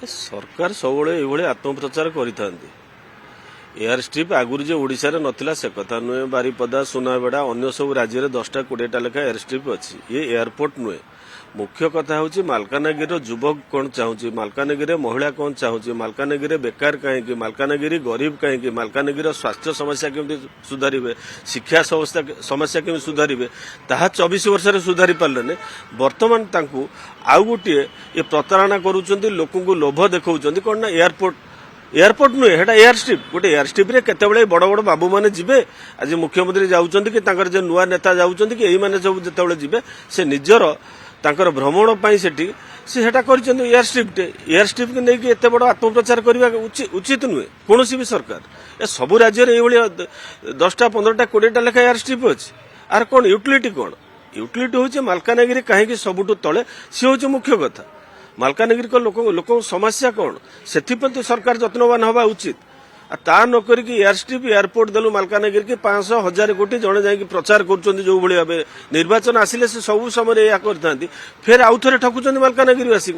सरकार सब ये आत्मप्रचार करते एयर स्ट्रिप आगुरी जो ओडिशा नथिला से कथा नुहे बारिपदा सुनाबेड़ा अन्य सब राज्य 10टा 20टा लेखा एयर स्ट्रिप अच्छी ये एयरपोर्ट नुहे मुख्य कथा हूँ मालकानगिरी युवक कौन चाहूँ मालकानगिरी महिला कौन चाहूँ मालकानगिरी बेकार कहीं मालकानगिरी गरीब कहीं मालकानगिरी स्वास्थ्य समस्या केमती सुधारे शिक्षा समस्या केमी सुधारे ताहा 24 वर्ष सुधारी पारे बर्तमान आउ गोटे ये प्रतारणा करुँच लोक लोभ देखा कौन ना एयरपोर्ट नुहे हेटा एयर स्ट्रिप गोटे एयर स्ट्रिप रे केतेबेले बड़ बड़ बाबू माने जिबे आज मुख्यमंत्री जाउचंती कि तांकर जे नुआ नेता जाउचंती कि एई माने सब जेतेबेले जिबे से निजर तांकर भ्रमण पई सेठी से हेटा करिसंती एयर स्ट्रिप के नै कि एते बड़ आत्मप्रचार करबा उचित नुहे कोनोसी भी सरकार ए सब राज्य रे एई 10टा 15टा 20टा लेखा एयर स्ट्रिप अछि आर कोन यूटिलिटी होचे मालकानगिरी काहेकि सबुठु तळे से होचे मुख्य कथा मालकानगिरी को लोक समस्या कौन से सरकार जत्नवान हवा उचित ता नक एयर स्ट्रिप एयरपोर्ट देलु मालकानगिरी की 500,000 कोटी जड़े जाकि प्रचार कर जो भाई निर्वाचन आसिले से सब समय या करता फिर आउ थे ठकुंट मालकानगिरी वासी